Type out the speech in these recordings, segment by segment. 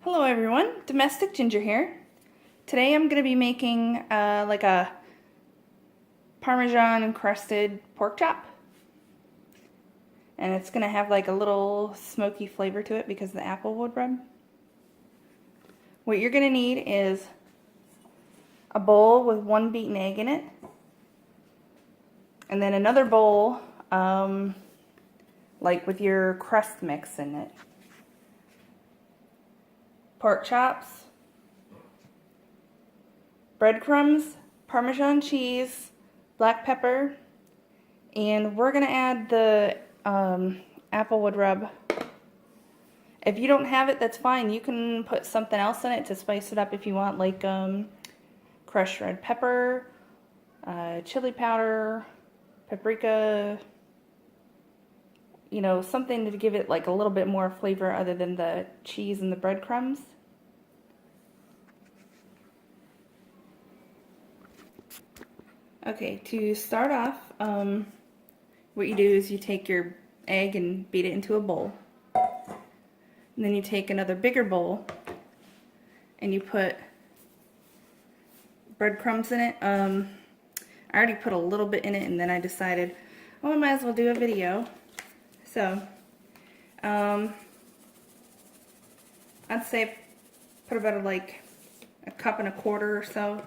Hello everyone, Domestic Ginger here. Today I'm going to be making like a Parmesan crusted pork chop. And it's going to have like a little smoky flavor to it because of the applewood rub. What you're going to need is a bowl with 1 beaten egg in it. And then another bowl like with your crust mix in it. Pork chops, breadcrumbs, Parmesan cheese, black pepper, and we're going to add the applewood rub. If you don't have it, that's fine. You can put something else in it to spice it up if you want, like crushed red pepper, chili powder, paprika, you know, something to give it like a little bit more flavor other than the cheese and the breadcrumbs. Okay, to start off, what you do is you take your egg and beat it into a bowl. And then you take another bigger bowl and you put breadcrumbs in it. I already put a little bit in it and then I decided, oh, I might as well do a video. So, I'd say put about like a cup and a quarter or so.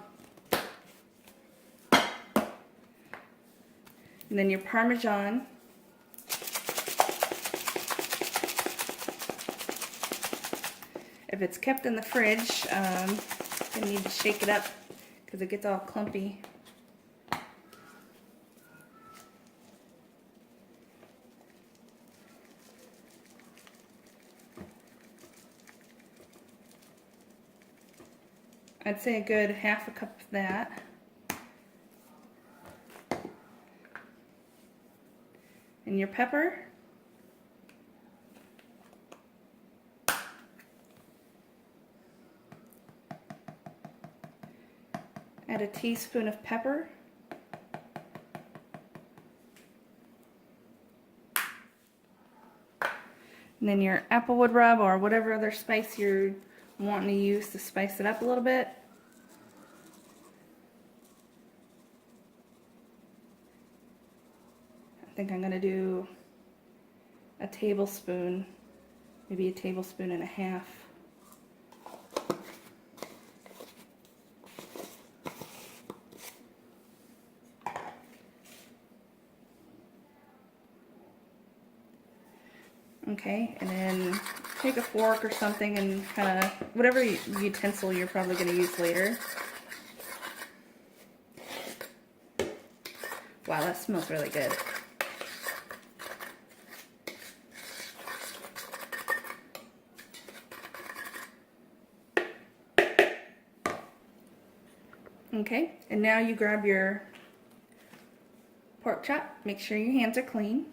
And then your Parmesan. If it's kept in the fridge, you need to shake it up because it gets all clumpy. I'd say a good half a cup of that. And your pepper. Add a teaspoon of pepper. And then your applewood rub or whatever other spice you're wanting to use to spice it up a little bit. I think I'm going to do a tablespoon, maybe a tablespoon and a half. Okay, and then take a fork or something and kind of, whatever utensil you're probably going to use later. Wow, that smells really good. Okay, and now you grab your pork chop. Make sure your hands are clean.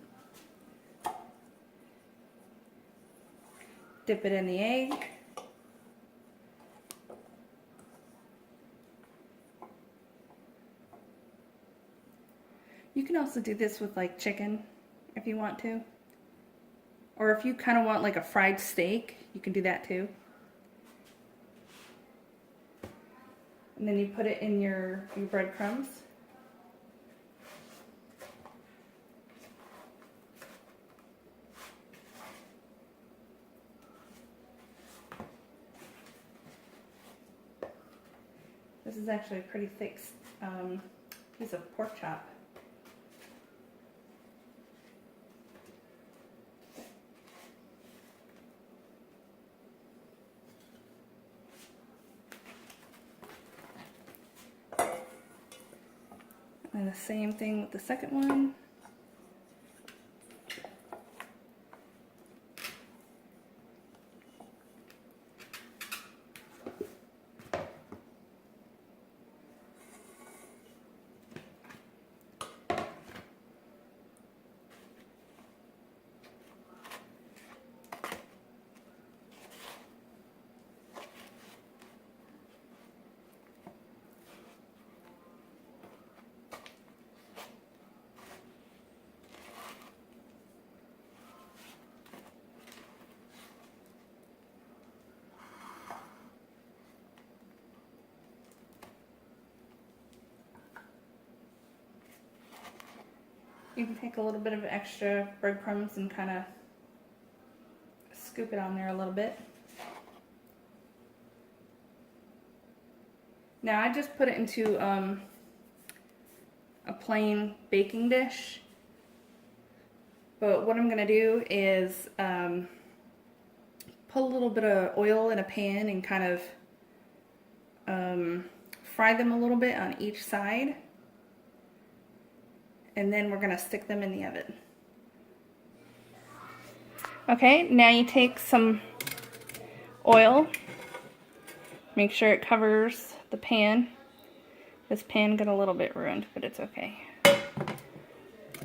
Dip it in the egg. You can also do this with like chicken if you want to. Or if you kind of want like a fried steak, you can do that too. And then you put it in your breadcrumbs. This is actually a pretty thick piece of pork chop. And the same thing with the second one. You can take a little bit of extra breadcrumbs and kind of scoop it on there a little bit. Now I just put it into a plain baking dish, but what I'm going to do is put a little bit of oil in a pan and kind of fry them a little bit on each side, and then we're going to stick them in the oven. Okay, now you take some oil, make sure it covers the pan. This pan got a little bit ruined, but it's okay.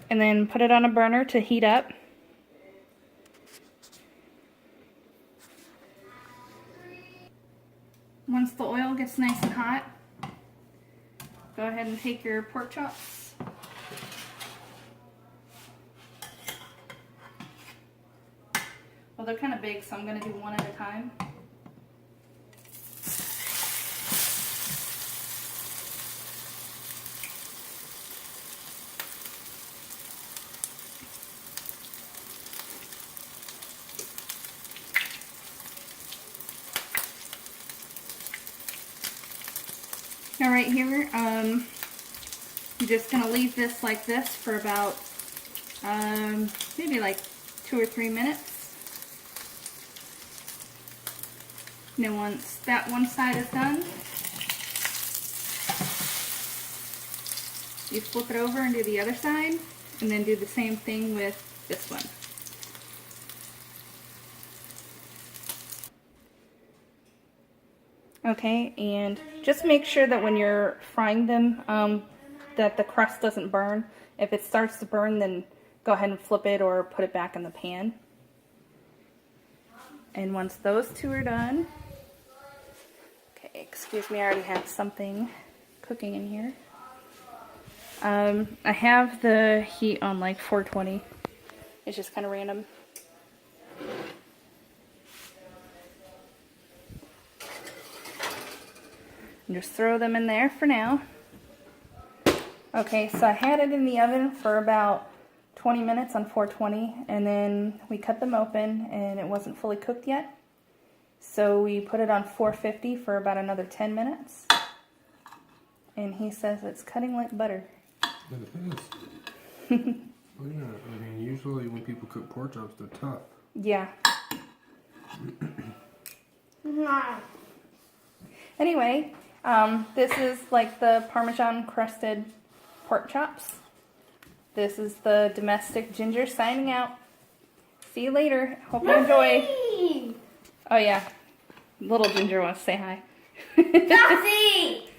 And then put it on a burner to heat up. Once the oil gets nice and hot, go ahead and take your pork chops. Well, they're kind of big, so I'm going to do one at a time. Now right here, I'm just going to leave this like this for about maybe like 2 or 3 minutes. And then once that one side is done, you flip it over and do the other side, and then do the same thing with this one. Okay, and just make sure that when you're frying them, that the crust doesn't burn. If it starts to burn, then go ahead and flip it or put it back in the pan. And once those two are done, okay, excuse me, I already have something cooking in here. I have the heat on like 420. It's just kind of random. And just throw them in there for now. Okay, so I had it in the oven for about 20 minutes on 420, and then we cut them open and it wasn't fully cooked yet. So we put it on 450 for about another 10 minutes. And he says it's cutting like butter. But it is. Well, yeah, I mean, usually when people cook pork chops, they're tough. Yeah. Anyway, this is like the Parmesan crusted pork chops. This is the domestic Ginger signing out. See you later. Hope you enjoy. Oh yeah, little Ginger wants to say hi. Jossie!